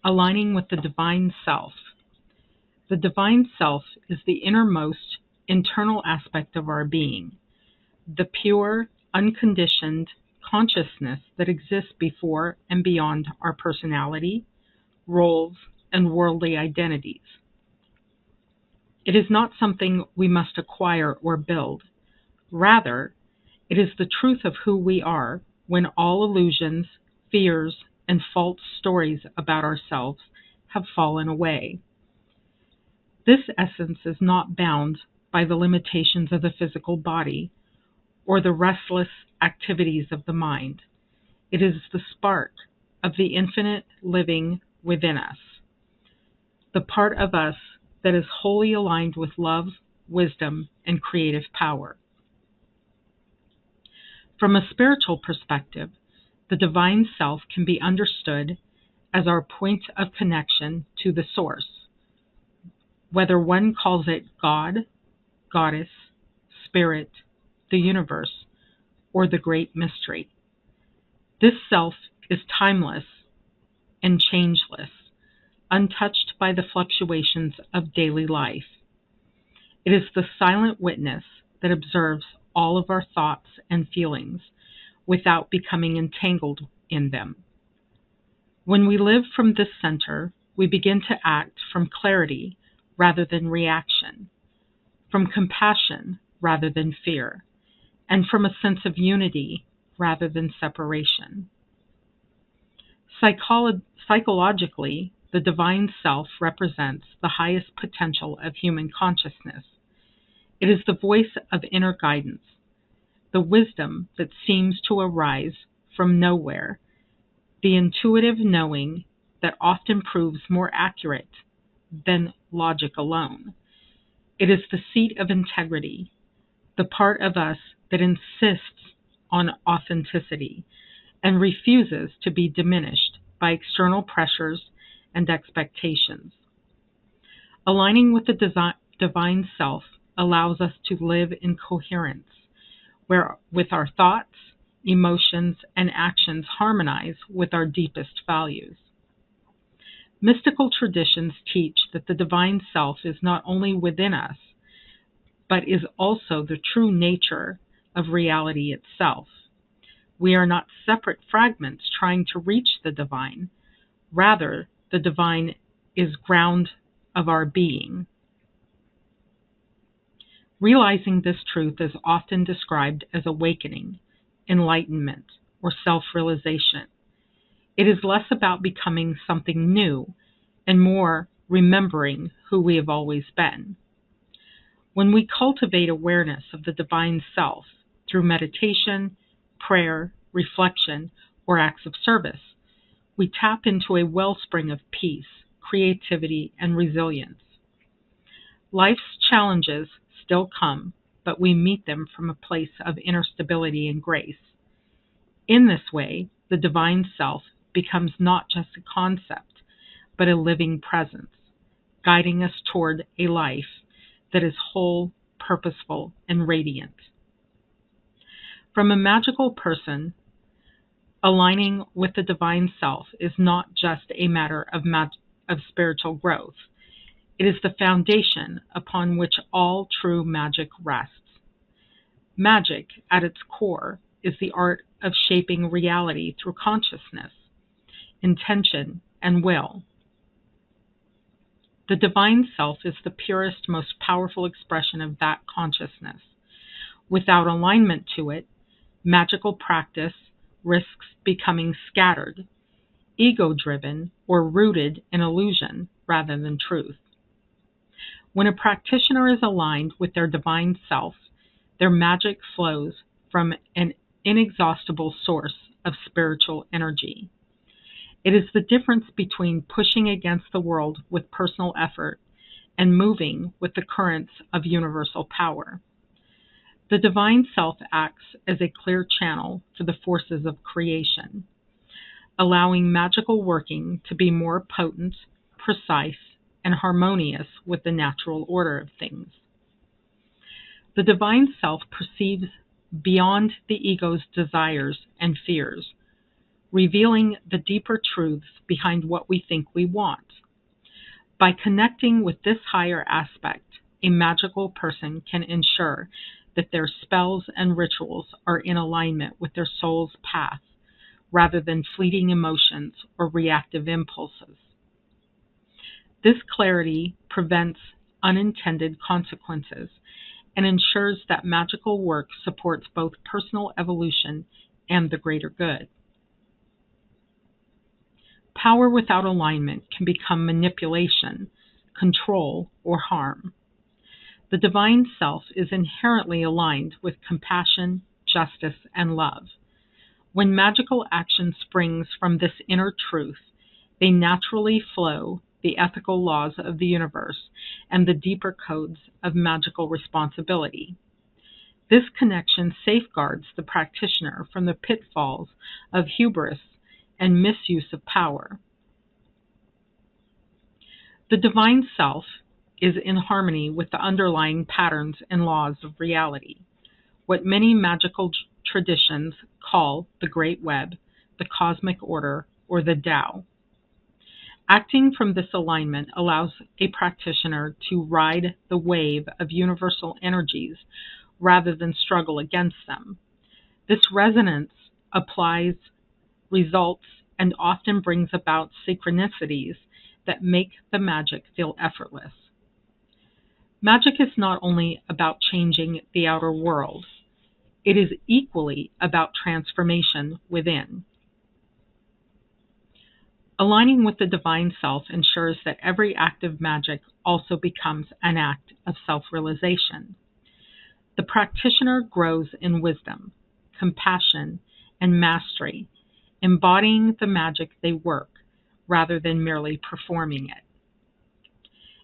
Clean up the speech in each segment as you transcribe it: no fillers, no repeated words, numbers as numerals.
Aligning with the divine self. The divine self is the innermost internal aspect of our being, the pure, unconditioned consciousness that exists before and beyond our personality, roles, and worldly identities. It is not something we must acquire or build. Rather, it is the truth of who we are when all illusions, fears, and false stories about ourselves have fallen away. This essence is not bound by the limitations of the physical body or the restless activities of the mind. It is the spark of the infinite living within us, the part of us that is wholly aligned with love, wisdom, and creative power. From a spiritual perspective, the divine self can be understood as our point of connection to the source, whether one calls it God, Goddess, Spirit, the universe, or the great mystery. This self is timeless and changeless, untouched by the fluctuations of daily life. It is the silent witness that observes all of our thoughts and feelings without becoming entangled in them. When we live from this center, we begin to act from clarity rather than reaction, from compassion rather than fear, and from a sense of unity rather than separation. Psychologically, the divine self represents the highest potential of human consciousness. It is the voice of inner guidance, the wisdom that seems to arise from nowhere, the intuitive knowing that often proves more accurate than logic alone. It is the seat of integrity, the part of us that insists on authenticity and refuses to be diminished by external pressures and expectations. Aligning with the divine self allows us to live in coherence, where with our thoughts, emotions, and actions harmonize with our deepest values. Mystical traditions teach that the divine self is not only within us, but is also the true nature of reality itself. We are not separate fragments trying to reach the divine. Rather, the divine is ground of our being. Realizing this truth is often described as awakening, enlightenment, or self-realization. It is less about becoming something new and more remembering who we have always been. When we cultivate awareness of the divine self through meditation, prayer, reflection, or acts of service, we tap into a wellspring of peace, creativity, and resilience. Life's challenges still come, but we meet them from a place of inner stability and grace. In this way, the divine self becomes not just a concept, but a living presence, guiding us toward a life that is whole, purposeful, and radiant. From a magical person, aligning with the divine self is not just a matter of spiritual growth. It is the foundation upon which all true magic rests. Magic, at its core, is the art of shaping reality through consciousness, intention, and will. The divine self is the purest, most powerful expression of that consciousness. Without alignment to it, magical practice risks becoming scattered, ego-driven, or rooted in illusion rather than truth. When a practitioner is aligned with their divine self, their magic flows from an inexhaustible source of spiritual energy. It is the difference between pushing against the world with personal effort and moving with the currents of universal power. The divine self acts as a clear channel for the forces of creation, allowing magical working to be more potent, precise, and harmonious with the natural order of things. The divine self perceives beyond the ego's desires and fears, revealing the deeper truths behind what we think we want. By connecting with this higher aspect, a magical person can ensure that their spells and rituals are in alignment with their soul's path rather than fleeting emotions or reactive impulses. This clarity prevents unintended consequences and ensures that magical work supports both personal evolution and the greater good. Power without alignment can become manipulation, control, or harm. The divine self is inherently aligned with compassion, justice, and love. When magical action springs from this inner truth, they naturally flow the ethical laws of the universe and the deeper codes of magical responsibility. This connection safeguards the practitioner from the pitfalls of hubris and misuse of power. The divine self is in harmony with the underlying patterns and laws of reality, what many magical traditions call the Great Web, the Cosmic Order, or the Tao. Acting from this alignment allows a practitioner to ride the wave of universal energies rather than struggle against them. This resonance applies results and often brings about synchronicities that make the magic feel effortless. Magic is not only about changing the outer world, it is equally about transformation within. Aligning with the divine self ensures that every act of magic also becomes an act of self-realization. The practitioner grows in wisdom, compassion, and mastery, embodying the magic they work rather than merely performing it.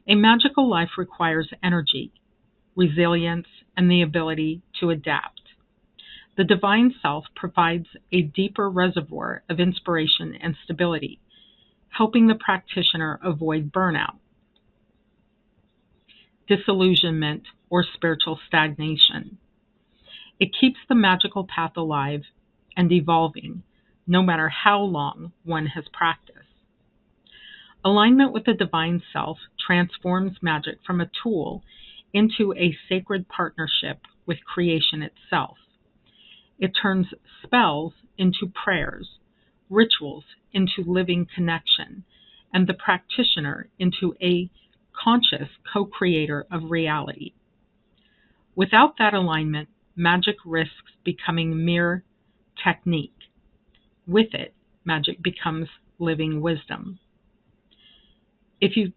A magical life requires energy, resilience, and the ability to adapt. The divine self provides a deeper reservoir of inspiration and stability, helping the practitioner avoid burnout, disillusionment, or spiritual stagnation. It keeps the magical path alive and evolving, no matter how long one has practiced. Alignment with the divine self transforms magic from a tool into a sacred partnership with creation itself. It turns spells into prayers, rituals into living connection, and the practitioner into a conscious co-creator of reality. Without that alignment, magic risks becoming mere technique. With it, magic becomes living wisdom. If you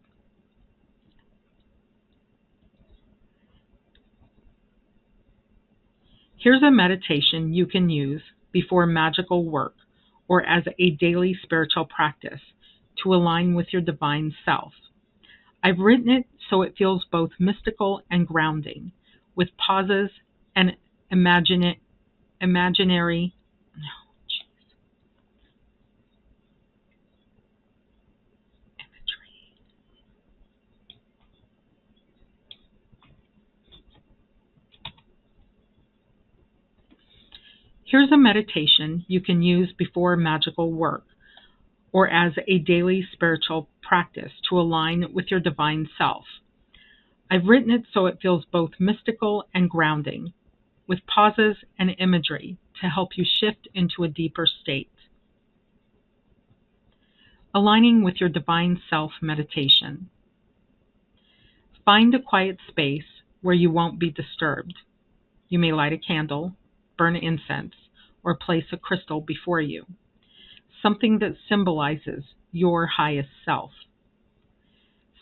Here's a meditation you can use before magical work or as a daily spiritual practice to align with your divine self. I've written it so it feels both mystical and grounding, with pauses and imaginary imagery. Here's a meditation you can use before magical work or as a daily spiritual practice to align with your divine self. I've written it so it feels both mystical and grounding, with pauses and imagery to help you shift into a deeper state. Aligning with your divine self meditation. Find a quiet space where you won't be disturbed. You may light a candle, burn incense, or place a crystal before you, something that symbolizes your highest self.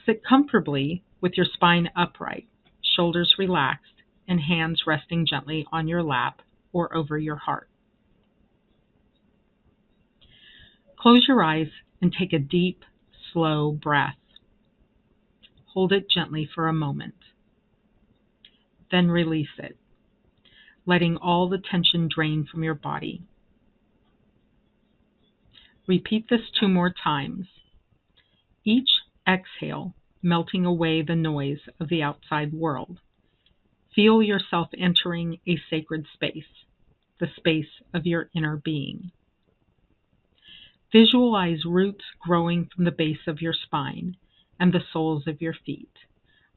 Sit comfortably with your spine upright, shoulders relaxed, and hands resting gently on your lap or over your heart. Close your eyes and take a deep, slow breath. Hold it gently for a moment. Then release it, letting all the tension drain from your body. Repeat this 2 more times. Each exhale melting away the noise of the outside world. Feel yourself entering a sacred space, the space of your inner being. Visualize roots growing from the base of your spine and the soles of your feet,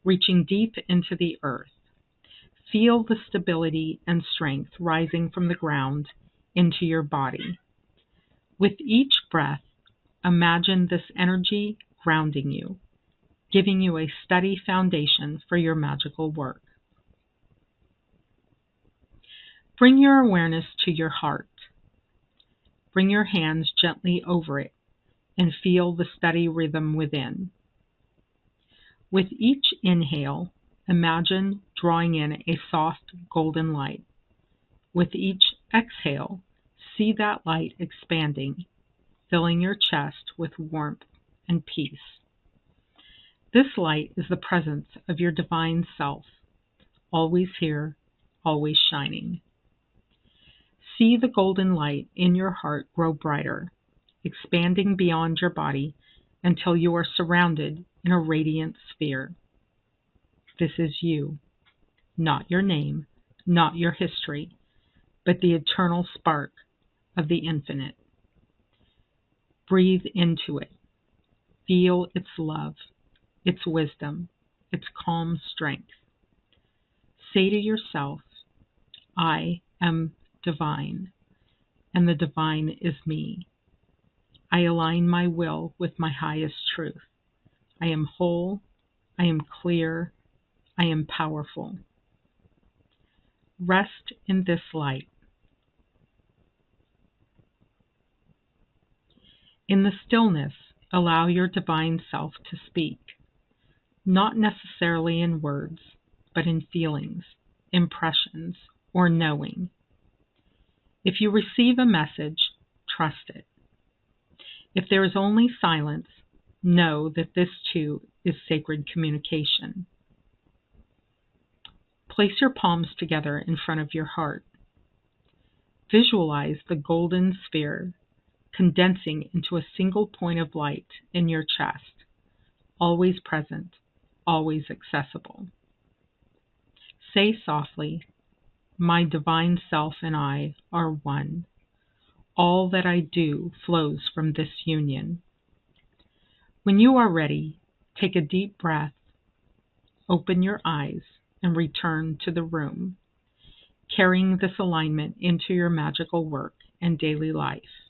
reaching deep into the earth. Feel the stability and strength rising from the ground into your body. With each breath, imagine this energy grounding you, giving you a steady foundation for your magical work. Bring your awareness to your heart. Bring your hands gently over it and feel the steady rhythm within. With each inhale, imagine drawing in a soft golden light. With each exhale, see that light expanding, filling your chest with warmth and peace. This light is the presence of your divine self, always here, always shining. See the golden light in your heart grow brighter, expanding beyond your body until you are surrounded in a radiant sphere. This is you, not your name, not your history, but the eternal spark of the infinite. Breathe into it. Feel its love, its wisdom, its calm strength. Say to yourself, I am divine, and the divine is me. I align my will with my highest truth. I am whole, I am clear, I am powerful. Rest in this light. In the stillness, allow your divine self to speak, not necessarily in words, but in feelings, impressions, or knowing. If you receive a message, trust it. If there is only silence, know that this too is sacred communication. Place your palms together in front of your heart. Visualize the golden sphere condensing into a single point of light in your chest, always present, always accessible. Say softly, my divine self and I are one. All that I do flows from this union. When you are ready, take a deep breath, open your eyes, and return to the room, carrying this alignment into your magical work and daily life.